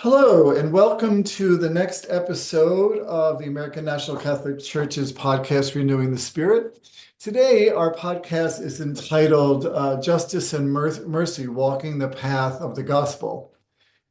Hello, and welcome to the next episode of the American National Catholic Church's podcast, Renewing the Spirit. Today, our podcast is entitled Justice and Mercy, Walking the Path of the Gospel.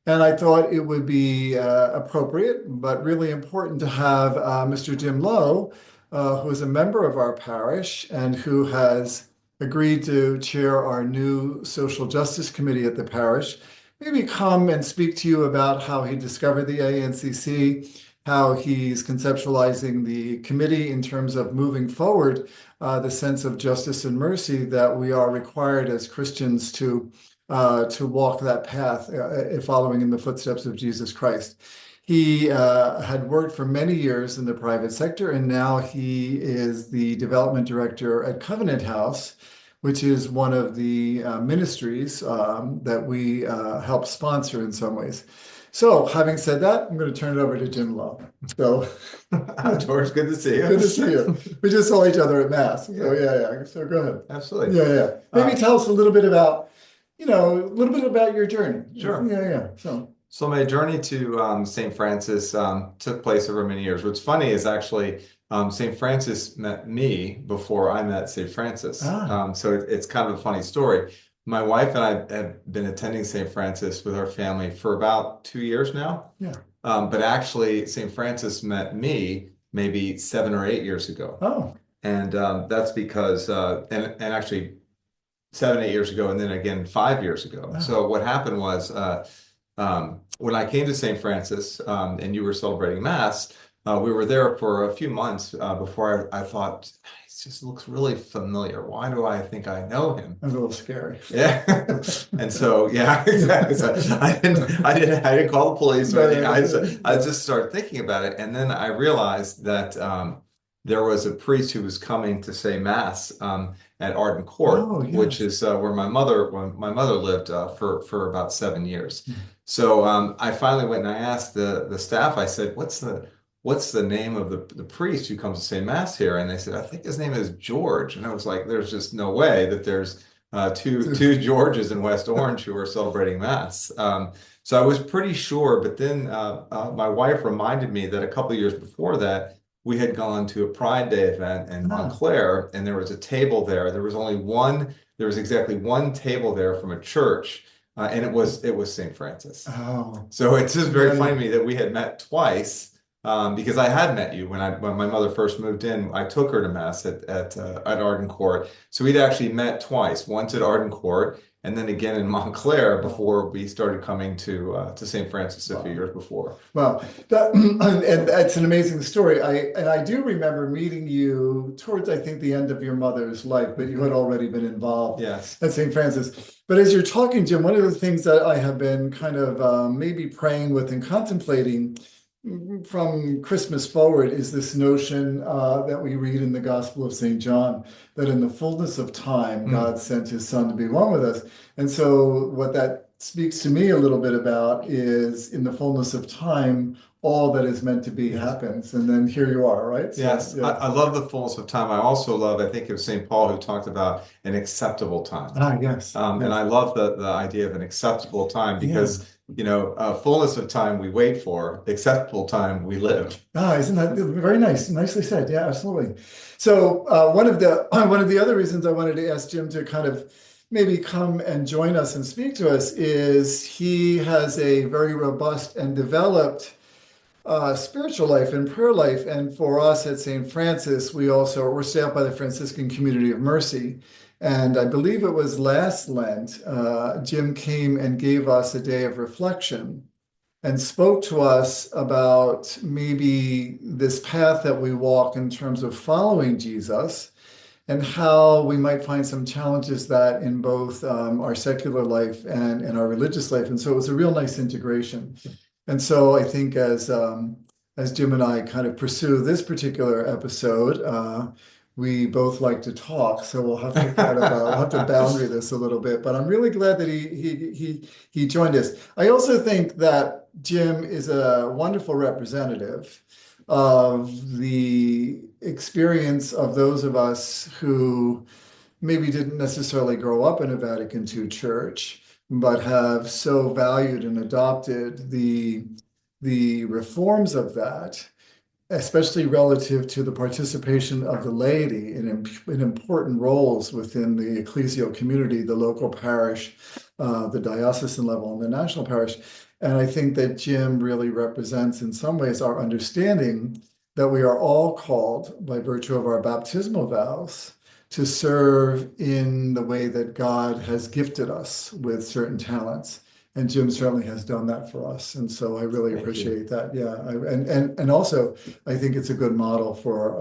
And I thought it would be appropriate, but really important to have Mr. Jim Lowe, who is a member of our parish and who has agreed to chair our new Social Justice Committee at the parish, maybe come and speak to you about how he discovered the ANCC, how he's conceptualizing the committee in terms of moving forward the sense of justice and mercy that we are required as Christians to walk that path, following in the footsteps of Jesus Christ. He had worked for many years in the private sector, and now he is the development director at Covenant House, which is one of the ministries that we help sponsor in some ways. So, having said that, I'm going to turn it over to Jim Lowe. So, George, good to see you. Good to see you. We just saw each other at Mass. So, yeah. So, go ahead. Absolutely. Yeah. Maybe tell us a little bit about, your journey. Sure. Yeah. So my journey to St. Francis took place over many years. What's funny is actually St. Francis met me before I met St. Francis. So it's kind of a funny story. My wife and I have been attending St. Francis with our family for about 2 years now. Yeah. But actually, St. Francis met me maybe 7 or 8 years ago. Oh. And that's because, and actually 7, 8 years ago, and then again 5 years ago. Oh. So what happened was when I came to St. Francis and you were celebrating Mass, we were there for a few months before I thought, it just looks really familiar. Why do I think I know him? That's a little scary. Yeah. And so, yeah, exactly. So I didn't call the police or anything. I just started thinking about it. And then I realized that there was a priest who was coming to say Mass at Arden Court, which is where my mother lived for about 7 years. So I finally went and I asked the staff. I said, "What's the name of the priest who comes to say Mass here?" And they said, "I think his name is George." And I was like, "There's just no way that there's two Georges in West Orange who are celebrating Mass." So I was pretty sure, but then my wife reminded me that a couple of years before that, we had gone to a Pride Day event in Montclair, and there was a table there. There was exactly one table there from a church, and it was St. Francis. Oh. So it's just very funny to me that we had met twice, because I had met you when my mother first moved in. I took her to Mass at Arden Court. So we'd actually met twice, once at Arden Court, and then again in Montclair before we started coming to St. Francis a few years before. Well, and that's an amazing story. I do remember meeting you towards, I think, the end of your mother's life, but you had already been involved at St. Francis. But as you're talking, Jim, one of the things that I have been kind of maybe praying with and contemplating from Christmas forward is this notion that we read in the Gospel of St. John, that in the fullness of time, God sent his Son to be one with us. And so what that speaks to me a little bit about is in the fullness of time, all that is meant to be happens. And then here you are, right? So, yes, I love the fullness of time. I also love, I think it was St. Paul who talked about an acceptable time. Yes. And I love the idea of an acceptable time because fullness of time we wait for, acceptable time we live. Isn't that very nice? Nicely said. Yeah, absolutely. So one of the other reasons I wanted to ask Jim to kind of maybe come and join us and speak to us is he has a very robust and developed spiritual life and prayer life. And for us at St. Francis, we're staffed by the Franciscan Community of Mercy. And I believe it was last Lent, Jim came and gave us a day of reflection and spoke to us about maybe this path that we walk in terms of following Jesus and how we might find some challenges that in both our secular life and our religious life. And so it was a real nice integration. And so I think as Jim and I kind of pursue this particular episode, we both like to talk, so we'll have to boundary this a little bit. But I'm really glad that he joined us. I also think that Jim is a wonderful representative of the experience of those of us who maybe didn't necessarily grow up in a Vatican II church, but have so valued and adopted the reforms of that, especially relative to the participation of the laity in important roles within the ecclesial community, the local parish, the diocesan level, and the national parish. And I think that Jim really represents, in some ways, our understanding that we are all called, by virtue of our baptismal vows, to serve in the way that God has gifted us with certain talents. And Jim certainly has done that for us. And so I really Thank you. appreciate that. Yeah. And also, I think it's a good model for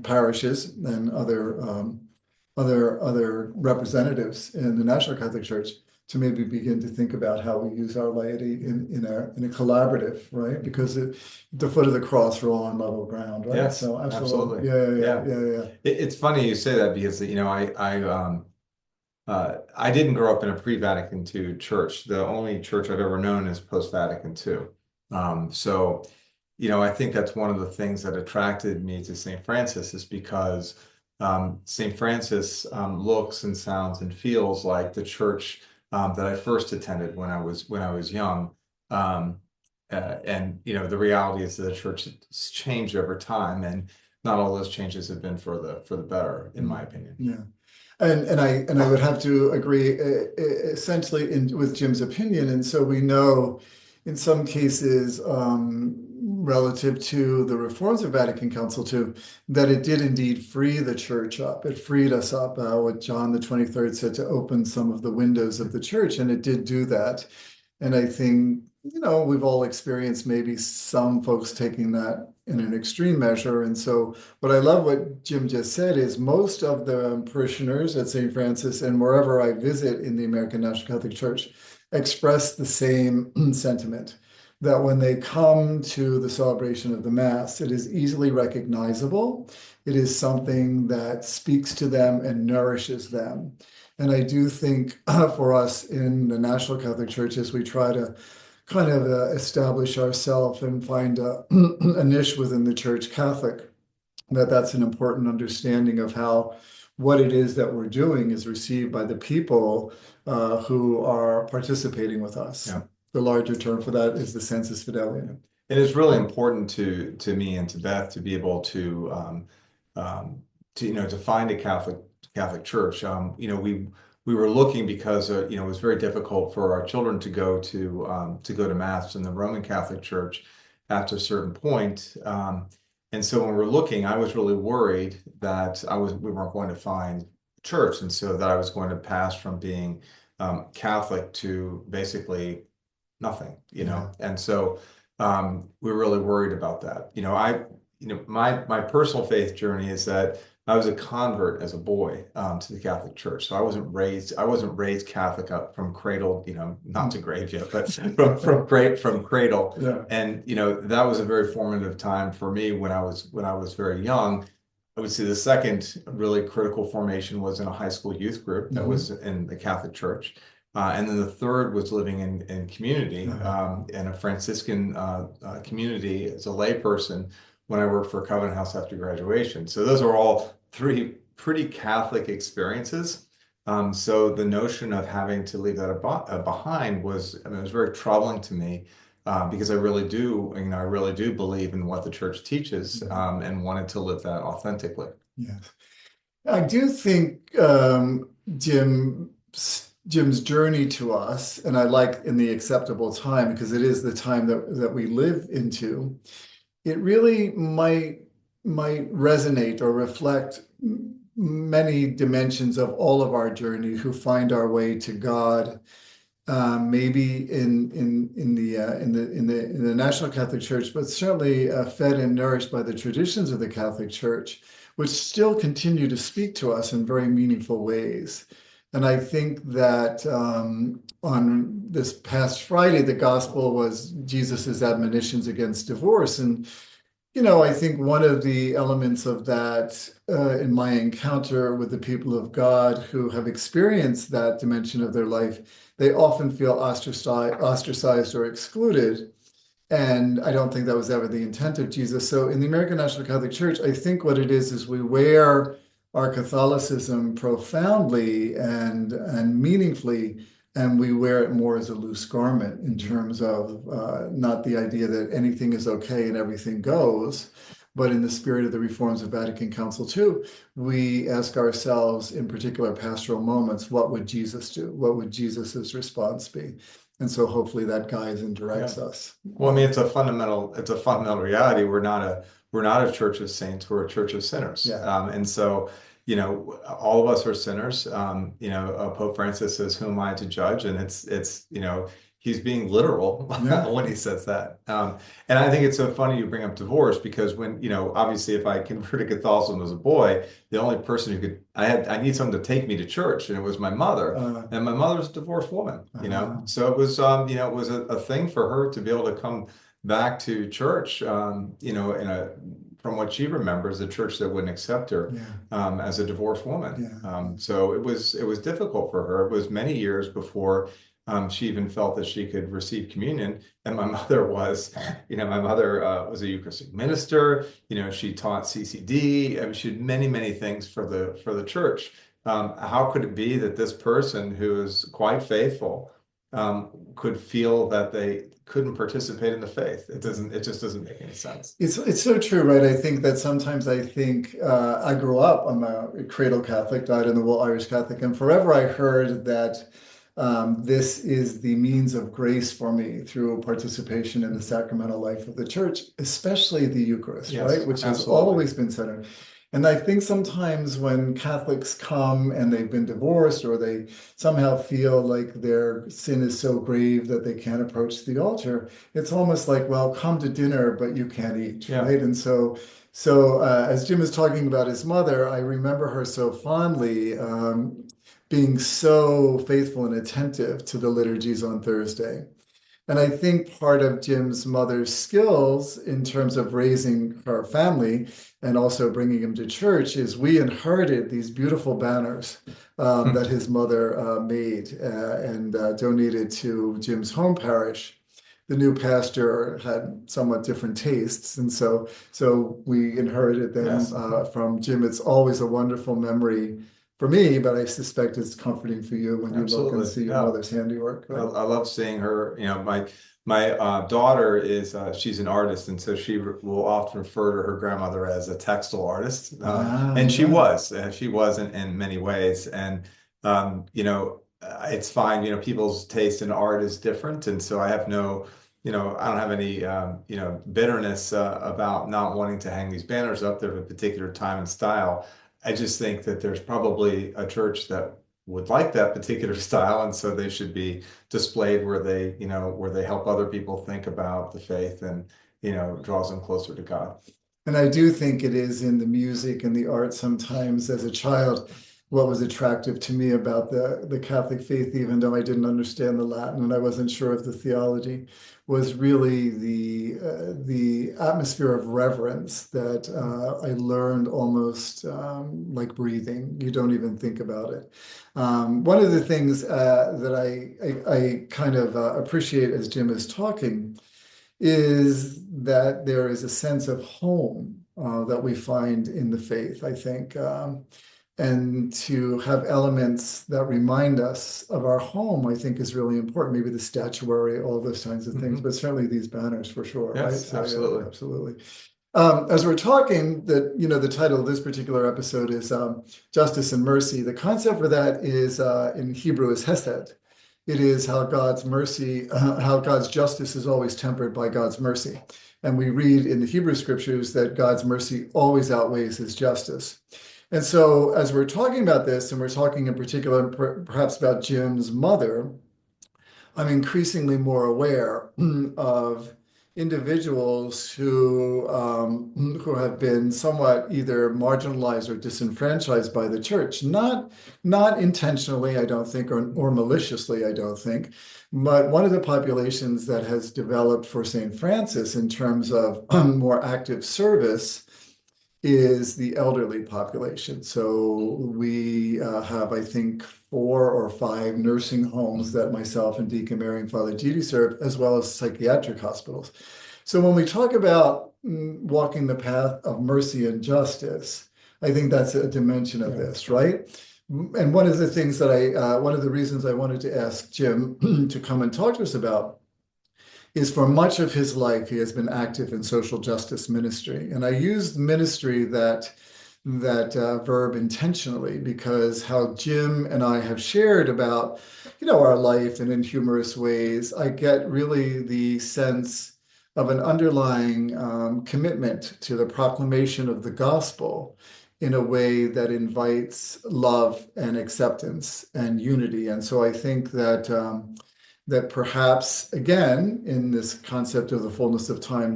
parishes and other representatives in the National Catholic Church to maybe begin to think about how we use our laity in a collaborative, right? Because the foot of the cross, we're all on level ground, right? Yes, So absolutely. Yeah. It's funny you say that because I didn't grow up in a pre-Vatican II church. The only church I've ever known is post-Vatican II. So, I think that's one of the things that attracted me to St. Francis is because St. Francis looks and sounds and feels like the church that I first attended when I was young. And the reality is that the church has changed over time, and not all those changes have been for the better, in my opinion. Yeah. And I would have to agree essentially with Jim's opinion. And so we know in some cases relative to the reforms of Vatican Council II that it did indeed free the church up. It freed us up, what John the 23rd said, to open some of the windows of the church, and it did do that. And I think, we've all experienced maybe some folks taking that in an extreme measure. And so what I love what Jim just said is most of the parishioners at St. Francis and wherever I visit in the American National Catholic Church express the same sentiment, that when they come to the celebration of the Mass, it is easily recognizable. It is something that speaks to them and nourishes them. And I do think for us in the National Catholic Church, as we try to kind of establish ourselves and find a niche within the Church Catholic, that's an important understanding of how what it is that we're doing is received by the people who are participating with us. Yeah. The larger term for that is the sensus fidelium. And it's really important to me and to Beth to be able to find a Catholic church. We were looking because it was very difficult for our children to go to Mass in the Roman Catholic Church after a certain point. And so when we were looking, I was really worried that we weren't going to find church, and so that I was going to pass from being Catholic to basically nothing, And so we were really worried about that. My personal faith journey is that I was a convert as a boy to the Catholic Church. So I wasn't raised Catholic up from cradle, not to grave yet, but from cradle. Yeah. And that was a very formative time for me when I was very young. I would say the second really critical formation was in a high school youth group that was in the Catholic Church. And then the third was living in community, in a Franciscan community as a layperson when I worked for Covenant House after graduation. So those are all three pretty Catholic experiences. So the notion of having to leave that behind was, it was very troubling to me because I really do believe in what the church teaches and wanted to live that authentically. Yes. I do think Jim's journey to us, and I like in the acceptable time because it is the time that we live into, it really might resonate or reflect many dimensions of all of our journey who find our way to God. Maybe in the National Catholic Church, but certainly fed and nourished by the traditions of the Catholic Church, which still continue to speak to us in very meaningful ways. And I think that on this past Friday, the gospel was Jesus's admonitions against divorce. And, I think one of the elements of that in my encounter with the people of God who have experienced that dimension of their life, they often feel ostracized or excluded. And I don't think that was ever the intent of Jesus. So in the American National Catholic Church, I think what it is we wear our Catholicism profoundly and meaningfully and we wear it more as a loose garment in terms of not the idea that anything is okay and everything goes, but in the spirit of the reforms of Vatican Council II, we ask ourselves in particular pastoral moments, what would Jesus do? What would Jesus's response be? And so hopefully that guides and directs us. Well, I mean, it's a fundamental reality. We're not a church of saints, we're a church of sinners. Yeah. And so, all of us are sinners. Pope Francis says, "Who am I to judge?" And it's he's being literal when he says that. And I think it's so funny you bring up divorce, because when, obviously if I converted to Catholicism as a boy, the only person who could, I need someone to take me to church, and it was my mother. And my mother's a divorced woman, so it was, it was a thing for her to be able to come back to church, from what she remembers, a church that wouldn't accept her as a divorced woman. So it was difficult for her. It was many years before she even felt that she could receive communion. And my mother was, was a Eucharistic minister. She taught CCD. I mean, she did many, many things for the church. How could it be that this person who is quite faithful could feel that they couldn't participate in the faith? It just doesn't make any sense. It's so true, right? I think that sometimes I grew up, I'm a cradle Catholic, dyed in the wool Irish Catholic, and forever I heard that this is the means of grace for me through participation in the sacramental life of the church, especially the Eucharist, right? Which has always been centered. And I think sometimes when Catholics come and they've been divorced, or they somehow feel like their sin is so grave that they can't approach the altar, it's almost like, well, come to dinner, but you can't eat, right? And so as Jim is talking about his mother, I remember her so fondly, being so faithful and attentive to the liturgies on Thursday. And I think part of Jim's mother's skills in terms of raising her family and also bringing him to church is we inherited these beautiful banners that his mother made and donated to Jim's home parish. The new pastor had somewhat different tastes, and so we inherited them from Jim. It's always a wonderful memory for me, but I suspect it's comforting for you when you look and see your mother's handiwork. Right? I love seeing her. My daughter is she's an artist, and so she will often refer to her grandmother as a textile artist, and she was in many ways. And it's fine. People's taste in art is different, and so I have no. I don't have any, bitterness about not wanting to hang these banners up there of a particular time and style. I just think that there's probably a church that would like that particular style, and so they should be displayed where they help other people think about the faith and, draws them closer to God. And I do think it is in the music and the art sometimes. As a child, what was attractive to me about the Catholic faith, even though I didn't understand the Latin and I wasn't sure of the theology, was really the atmosphere of reverence that I learned almost like breathing. You don't even think about it. One of the things that I kind of appreciate as Jim is talking is that there is a sense of home that we find in the faith, I think. And to have elements that remind us of our home, I think, is really important. Maybe the statuary, all those kinds of things, but certainly these banners for sure. Yes, right? So, absolutely. Yeah, absolutely. As we're talking, the title of this particular episode is Justice and Mercy. The concept for that is in Hebrew is Hesed. It is how God's mercy, how God's justice is always tempered by God's mercy. And we read in the Hebrew scriptures that God's mercy always outweighs his justice. And so as we're talking about this, and we're talking in particular perhaps about Jim's mother, I'm increasingly more aware of individuals who have been somewhat either marginalized or disenfranchised by the church, not intentionally, I don't think, or maliciously, I don't think, but one of the populations that has developed for St. Francis in terms of more active service is the elderly population. So we have, I think, 4 or 5 nursing homes that myself and Deacon Mary and Father Gidi serve, as well as psychiatric hospitals. So when we talk about walking the path of mercy and justice, I think that's a dimension of this, right? And one of the things that one of the reasons I wanted to ask Jim to come and talk to us about is for much of his life, he has been active in social justice ministry. And I use ministry that verb intentionally because how Jim and I have shared about, our life and in humorous ways, I get really the sense of an underlying commitment to the proclamation of the gospel in a way that invites love and acceptance and unity. And so I think that perhaps, again, in this concept of the fullness of time,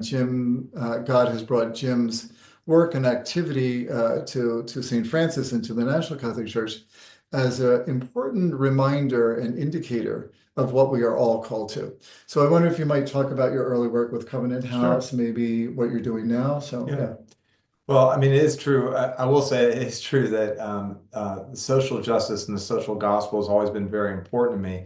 God has brought Jim's work and activity to St. Francis and to the National Catholic Church as an important reminder and indicator of what we are all called to. So I wonder if you might talk about your early work with Covenant House, Sure. maybe what you're doing now. So yeah. Well, I mean, it is true. I will say it is true that the social justice and the social gospel has always been very important to me.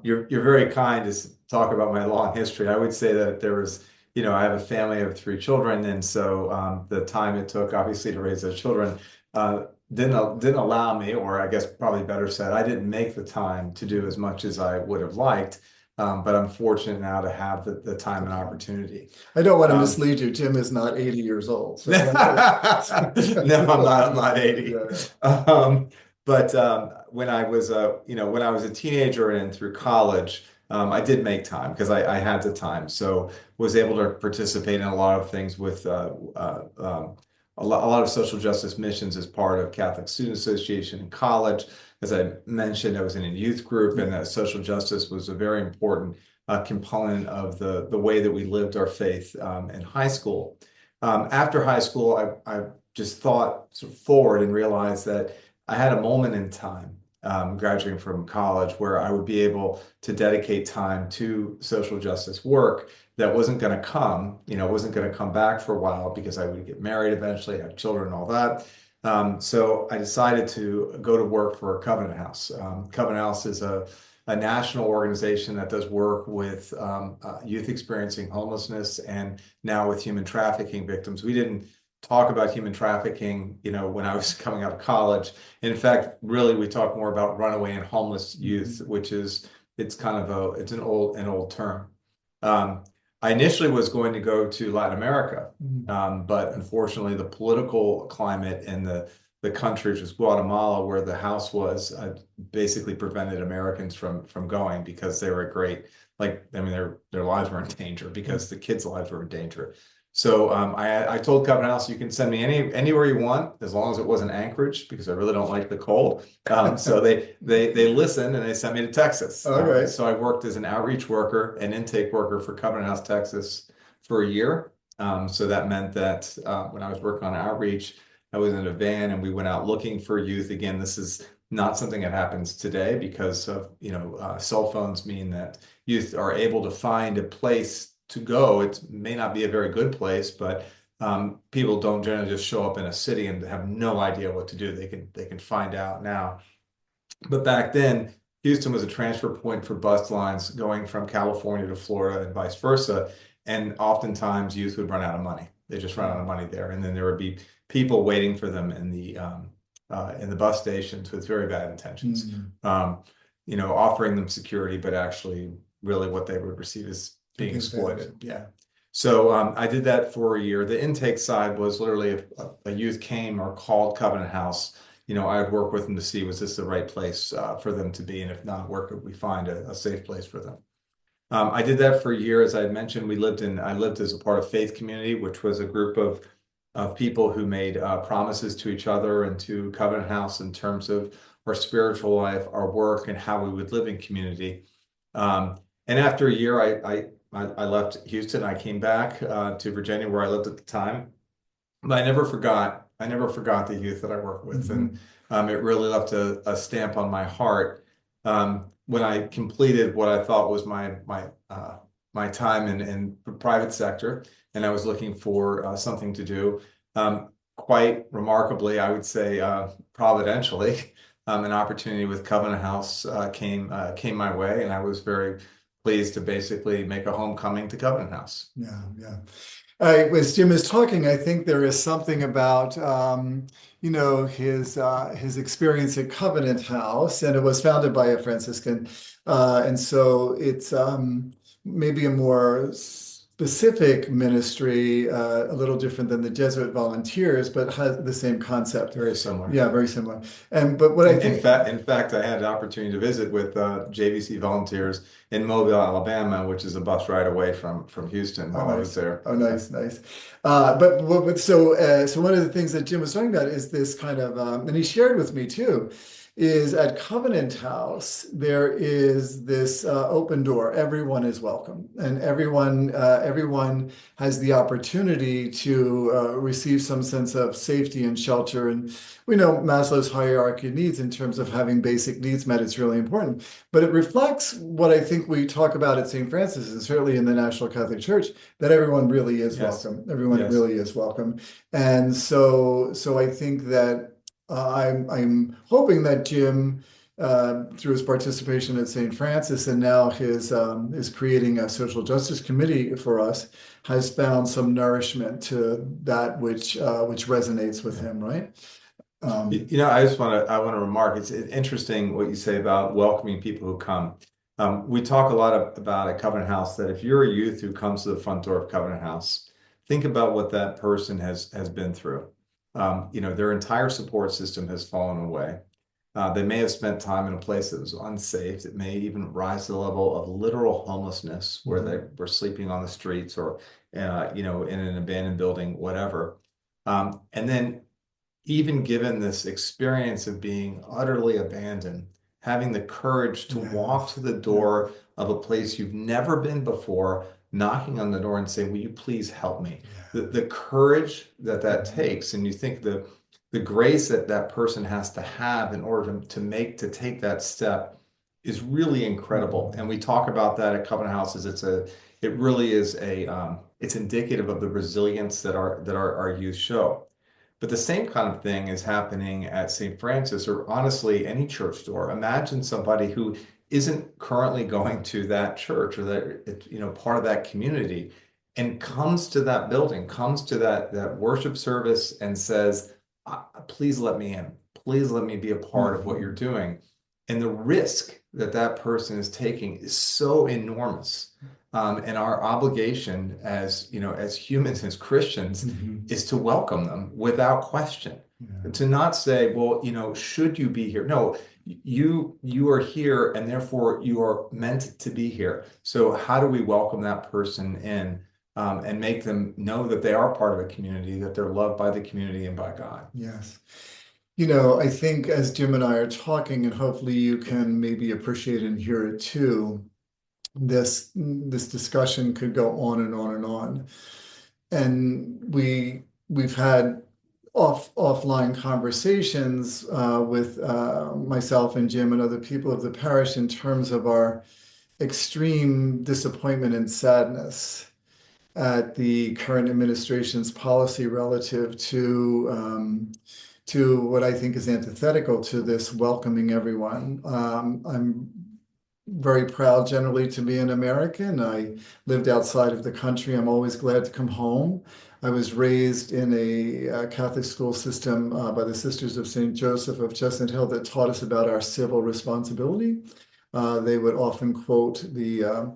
You're very kind to talk about my long history. I would say that there was, I have a family of three children, and so the time it took, obviously, to raise those children didn't allow me, or I guess probably better said, I didn't make the time to do as much as I would have liked. But I'm fortunate now to have the time and opportunity. I don't want to mislead you. Jim is not 80 years old. So No, I'm not 80. But when I was when I was a teenager and through college, I did make time because I had the time. So was able to participate in a lot of things with a lot of social justice missions as part of Catholic Student Association in college. As I mentioned, I was in a youth group, and social justice was a very important component of the way that we lived our faith in high school. After high school, I just thought sort of forward and realized that I had a moment in time graduating from college where I would be able to dedicate time to social justice work that wasn't going to wasn't going to come back for a while because I would get married eventually, have children and all that. So I decided to go to work for Covenant House. Covenant House is a national organization that does work with youth experiencing homelessness and now with human trafficking victims. We didn't talk about human trafficking, when I was coming out of college. In fact, really, we talk more about runaway and homeless youth, which is it's an old term. I initially was going to go to Latin America, but unfortunately, the political climate in the country, which was Guatemala, where the house was, basically prevented Americans from going because they were their lives were in danger because the kids' lives were in danger. So I told Covenant House, you can send me anywhere you want as long as it wasn't Anchorage because I really don't like the cold. So they listened and they sent me to Texas. All right. So I worked as an outreach worker and intake worker for Covenant House, Texas for a year. So that meant that when I was working on outreach, I was in a van and we went out looking for youth. Again, this is not something that happens today because of, cell phones mean that youth are able to find a place to go. It may not be a very good place, but people don't generally just show up in a city and have no idea what to do. They can find out now. But back then, Houston was a transfer point for bus lines going from California to Florida and vice versa. And oftentimes youth would run out of money. They just run out of money there. And then there would be people waiting for them in the bus stations with very bad intentions. Offering them security, but actually really what they would receive is being exploited. Yeah. So I did that for a year. The intake side was literally if a youth came or called Covenant House, I would work with them to see, was this the right place for them to be? And if not, where could we find a safe place for them? I did that for a year. As I mentioned, I lived as a part of Faith Community, which was a group of people who made promises to each other and to Covenant House in terms of our spiritual life, our work, and how we would live in community. And after a year, I left Houston. I came back to Virginia, where I lived at the time. But I never forgot the youth that I worked with, and it really left a stamp on my heart. When I completed what I thought was my time in the private sector, and I was looking for something to do, quite remarkably, I would say providentially, an opportunity with Covenant House came my way, and I was very pleased to basically make a homecoming to Covenant House. Yeah. As Jim is talking, I think there is something about his experience at Covenant House, and it was founded by a Franciscan, and so it's maybe a more specific ministry, a little different than the Jesuit volunteers, but has the same concept. Very similar. Yeah, very similar. And but what I think, In fact, I had the opportunity to visit with JVC volunteers in Mobile, Alabama, which is a bus ride away from Houston while I was there. Oh, nice, nice. So one of the things that Jim was talking about is this kind of, and he shared with me too, is at Covenant House, there is this open door. Everyone is welcome, and everyone has the opportunity to receive some sense of safety and shelter. And we know Maslow's hierarchy of needs in terms of having basic needs met. It's really important, but it reflects what I think we talk about at St. Francis, and certainly in the National Catholic Church, that everyone really is Yes. welcome. Everyone Yes. really is welcome, and so I think that. I'm hoping that Jim, through his participation at St. Francis and now his is creating a social justice committee for us, has found some nourishment to that which resonates with him, right? I want to remark, it's interesting what you say about welcoming people who come. We talk a lot about at Covenant House that if you're a youth who comes to the front door of Covenant House, think about what that person has been through. Their entire support system has fallen away. They may have spent time in a place that was unsafe. It may even rise to the level of literal homelessness where they were sleeping on the streets or, in an abandoned building, whatever. And then even given this experience of being utterly abandoned, having the courage to walk to the door of a place you've never been before, knocking on the door and saying, will you please help me? The courage that takes, and you think the grace that person has to have in order to take that step is really incredible. And we talk about that at Covenant Houses. It really is it's indicative of the resilience that our youth show. But the same kind of thing is happening at St. Francis, or honestly any church door. Imagine somebody who isn't currently going to that church or that part of that community, and comes to that building, comes to that worship service and says, please let me in. Please let me be a part of what you're doing. And the risk that person is taking is so enormous. And our obligation as humans, as Christians, is to welcome them without question. To not say, well, should you be here? No, you are here, and therefore you are meant to be here. So how do we welcome that person in, and make them know that they are part of a community, that they're loved by the community and by God? Yes. I think as Jim and I are talking, and hopefully you can maybe appreciate and hear it too, this discussion could go on and on and on. And we've had offline conversations with myself and Jim and other people of the parish in terms of our extreme disappointment and sadness at the current administration's policy relative to what I think is antithetical to this welcoming everyone. I'm very proud generally to be an American. I lived outside of the country. I'm always glad to come home. I was raised in a Catholic school system by the Sisters of St. Joseph of Chestnut Hill that taught us about our civil responsibility. They would often quote the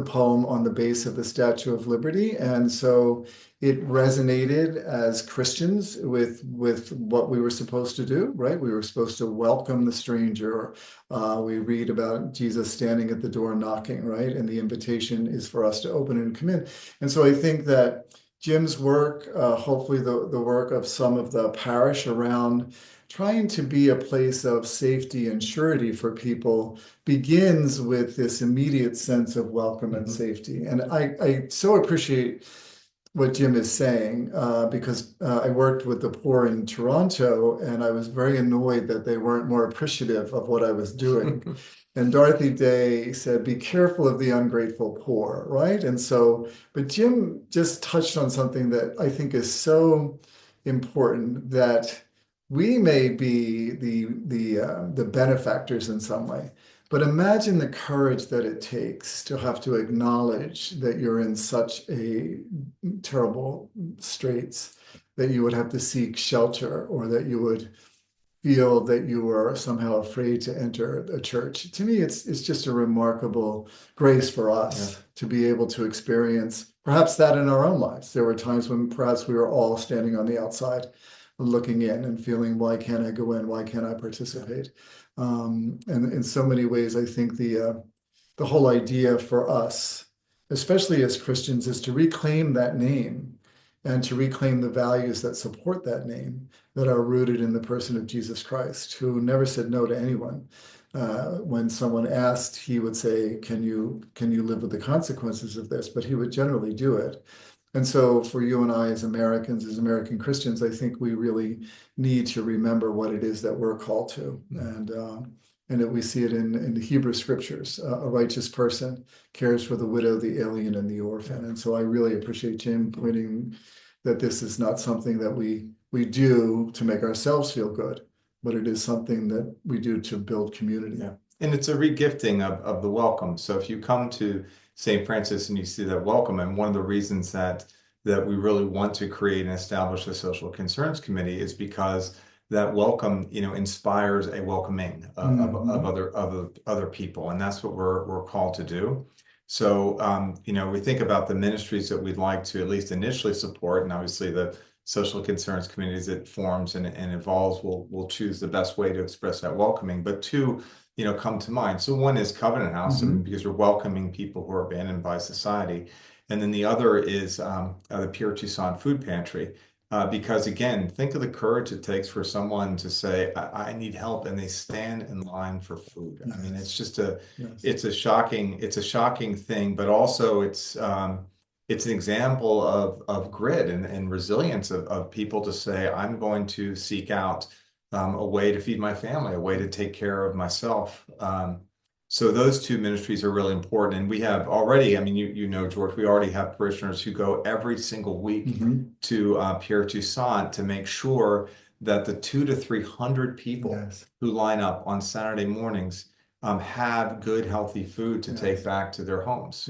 poem on the base of the Statue of Liberty. And so it resonated as Christians with what we were supposed to do, right? We were supposed to welcome the stranger. We read about Jesus standing at the door knocking, right? And the invitation is for us to open and come in. And so I think that Jim's work, hopefully the work of some of the parish around trying to be a place of safety and surety for people, begins with this immediate sense of welcome and safety. And I so appreciate what Jim is saying, because I worked with the poor in Toronto, and I was very annoyed that they weren't more appreciative of what I was doing. And Dorothy Day said, be careful of the ungrateful poor, right? And so, but Jim just touched on something that I think is so important, that we may be the benefactors in some way, But imagine the courage that it takes to have to acknowledge that you're in such a terrible straits, that you would have to seek shelter, or that you would feel that you were somehow afraid to enter a church. To me, it's just a remarkable grace for us to be able to experience perhaps that in our own lives. There were times when perhaps we were all standing on the outside, looking in and feeling, why can't I go in? Why can't I participate? And in so many ways, I think the whole idea for us, especially as Christians, is to reclaim that name and to reclaim the values that support that name, that are rooted in the person of Jesus Christ, who never said no to anyone. When someone asked, he would say, can you live with the consequences of this? But he would generally do it. And so for you and I as Americans, as American Christians, I think we really need to remember what it is that we're called to. And that we see it in the Hebrew scriptures. A righteous person cares for the widow, the alien, and the orphan. And so I really appreciate Jim pointing that this is not something that we do to make ourselves feel good, but it is something that we do to build community. Yeah. And it's a regifting of the welcome. So if you come to St. Francis and you see that welcome, and one of the reasons that we really want to create and establish a social concerns committee is because that welcome, inspires a welcoming of other people, and that's what we're called to do. So, we think about the ministries that we'd like to at least initially support, and obviously the social concerns committees it forms and evolves will choose the best way to express that welcoming. But two, come to mind. So one is Covenant House, because we're welcoming people who are abandoned by society, and then the other is the Pierre Toussaint Food Pantry. Because again, think of the courage it takes for someone to say, I need help, and they stand in line for food. I mean, it's just it's a shocking thing, but also it's an example of grit and resilience of people to say, I'm going to seek out a way to feed my family, a way to take care of myself. So those two ministries are really important. And we have already, George, we already have parishioners who go every single week to Pierre Toussaint to make sure that the 200 to 300 people who line up on Saturday mornings have good, healthy food to take back to their homes.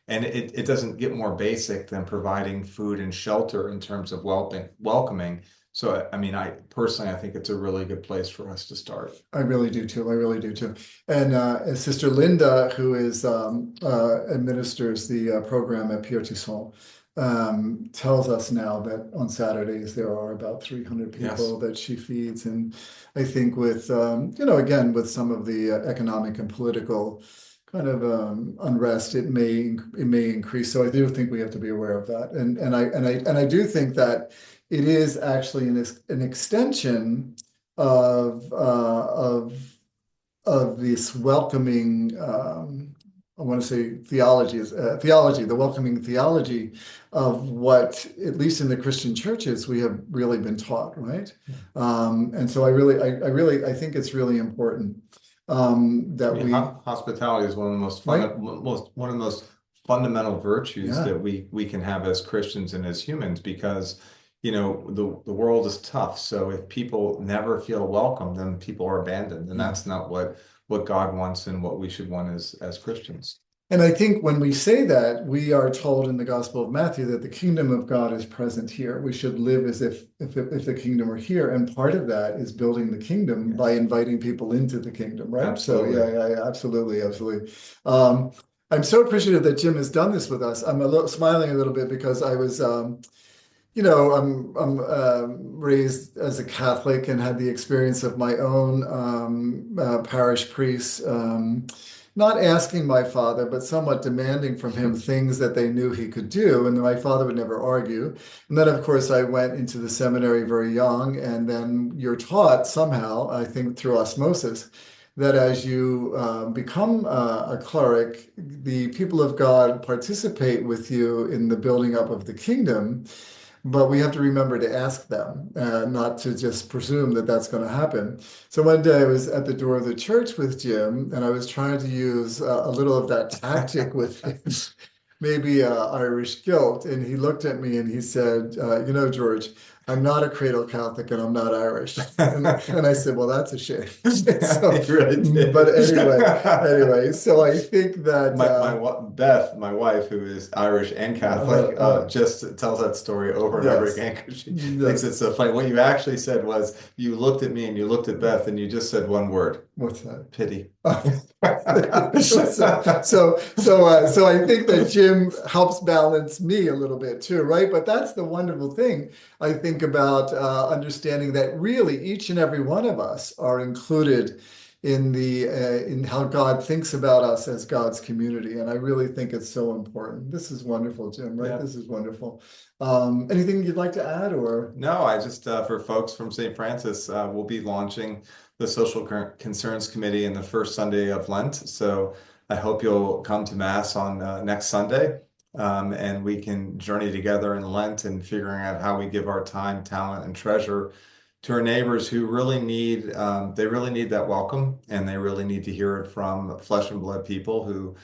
And it doesn't get more basic than providing food and shelter in terms of welcoming. So, I personally, I think it's a really good place for us to start. I really do too. And Sister Linda, who is administers the program at Pierre Toussaint, tells us now that on Saturdays there are about 300 people that she feeds. And I think with, again, with some of the economic and political kind of unrest, it may increase. So I do think we have to be aware of that. And I do think that it is actually an extension of this welcoming. I want to say theology, the welcoming theology of what, at least in the Christian churches, we have really been taught, right? And so I think it's really important that hospitality is one of the most one of the most fundamental virtues that we can have as Christians and as humans, because the world is tough. So if people never feel welcome, then people are abandoned, and that's not what God wants and what we should want as Christians. And I think when we say that, we are told in the Gospel of Matthew that the kingdom of God is present here. We should live as if the kingdom were here. And part of that is building the kingdom by inviting people into the kingdom, right? Absolutely. So yeah, absolutely. I'm so appreciative that Jim has done this with us. I'm smiling a little bit because I was I'm raised as a Catholic and had the experience of my own parish priest, not asking my father, but somewhat demanding from him things that they knew he could do. And my father would never argue. And then, of course, I went into the seminary very young. And then you're taught somehow, I think through osmosis, that as you become a cleric, the people of God participate with you in the building up of the kingdom. But we have to remember to ask them, not to just presume that that's going to happen. So one day I was at the door of the church with Jim, and I was trying to use a little of that tactic with maybe Irish guilt. And he looked at me and he said, George, I'm not a cradle Catholic and I'm not Irish. And I said, well, that's a shame. So, You really did. but anyway, so I think that Beth, my wife, who is Irish and Catholic, just tells that story over and over yes, again because she thinks it's so funny. What you actually said was you looked at me and you looked at Beth and you just said one word. what's that? Pity. So I think that Jim helps balance me a little bit too, right? But that's the wonderful thing I think about understanding that really each and every one of us are included in in how God thinks about us as God's community, and I really think it's so important. This is wonderful, Jim. Right? Yeah. This is wonderful. Anything you'd like to add, or no? I just for folks from St. Francis, we'll be launching the Social Concerns Committee in the first Sunday of Lent. So I hope you'll come to Mass on next Sunday, and we can journey together in Lent and figuring out how we give our time, talent, and treasure to our neighbors who really need they really need that welcome, and they really need to hear it from flesh and blood people who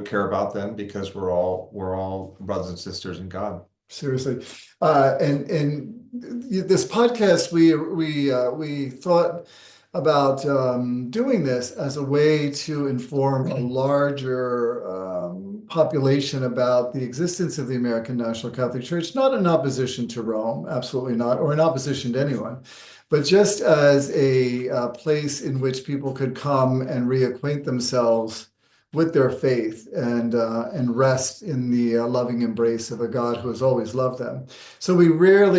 care about them, because we're all brothers and sisters in God. Seriously, and this podcast we thought about doing this as a way to inform a larger population about the existence of the American National Catholic Church, not in opposition to Rome, absolutely not, or in opposition to anyone, but just as a place in which people could come and reacquaint themselves with their faith and rest in the loving embrace of a God who has always loved them. So we've never,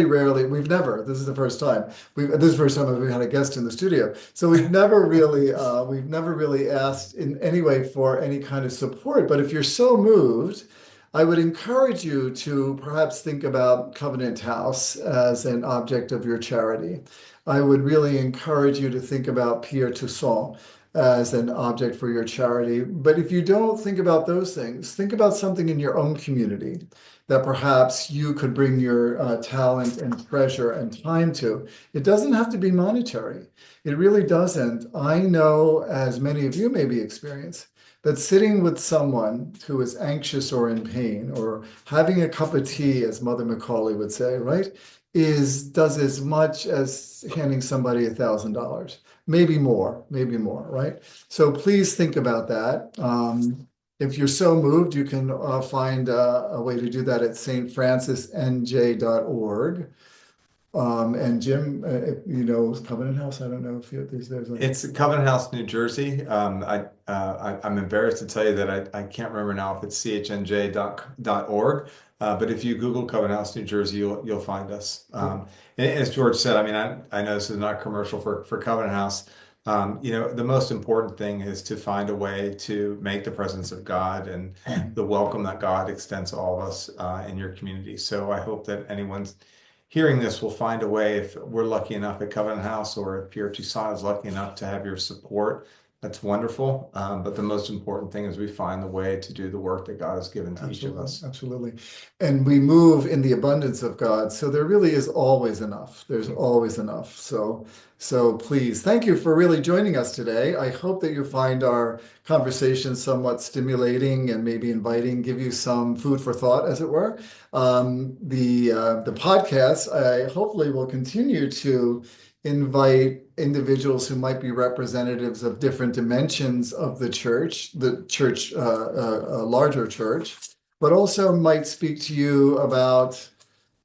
this is the first time, this is the first time we've had a guest in the studio. So we've never really asked in any way for any kind of support. But if you're so moved, I would encourage you to perhaps think about Covenant House as an object of your charity. I would really encourage you to think about Pierre Toussaint as an object for your charity. But if you don't think about those things, think about something in your own community that perhaps you could bring your talent and treasure and time to. It doesn't have to be monetary. It really doesn't. I know, as many of you maybe experience, that sitting with someone who is anxious or in pain, or having a cup of tea, as Mother Macaulay would say, right, does as much as handing somebody $1,000. Maybe more, right? So please think about that. If you're so moved, you can find a way to do that at stfrancisnj.org. And Jim, Covenant House, I don't know if there's It's Covenant House, New Jersey. I'm embarrassed to tell you that I can't remember now if it's chnj.org. But if you Google Covenant House, New Jersey, you'll find us. And as George said, I mean, I know this is not commercial for Covenant House. The most important thing is to find a way to make the presence of God and the welcome that God extends to all of us in your community. So I hope that anyone's hearing this will find a way, if we're lucky enough at Covenant House, or if Pierre Toussaint is lucky enough to have your support. That's wonderful. But the most important thing is we find the way to do the work that God has given to each of us. Absolutely. And we move in the abundance of God. So there really is always enough. There's always enough. So please, thank you for really joining us today. I hope that you find our conversation somewhat stimulating and maybe inviting, give you some food for thought, as it were. The podcast, I hopefully will continue to invite individuals who might be representatives of different dimensions of the church, a larger church, but also might speak to you about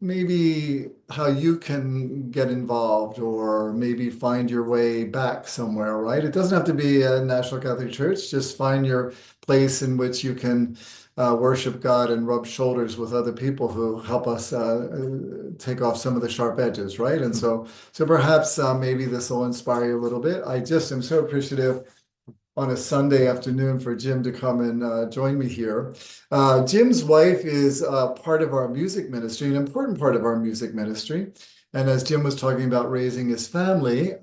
maybe how you can get involved, or maybe find your way back somewhere, right? It doesn't have to be a National Catholic Church. Just find your place in which you can worship God and rub shoulders with other people who help us take off some of the sharp edges, right? And so perhaps maybe this will inspire you a little bit. I just am so appreciative on a Sunday afternoon for Jim to come and join me here. Jim's wife is part of our music ministry, an important part of our music ministry. And as Jim was talking about raising his family,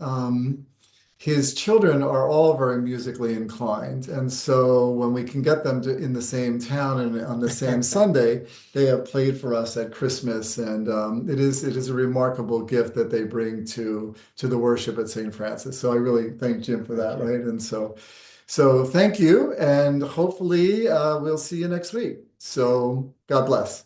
his children are all very musically inclined. And so when we can get them in the same town and on the same Sunday, they have played for us at Christmas. And it is a remarkable gift that they bring to the worship at St. Francis. So I really thank Jim for that, right? And so thank you. And hopefully we'll see you next week. So God bless.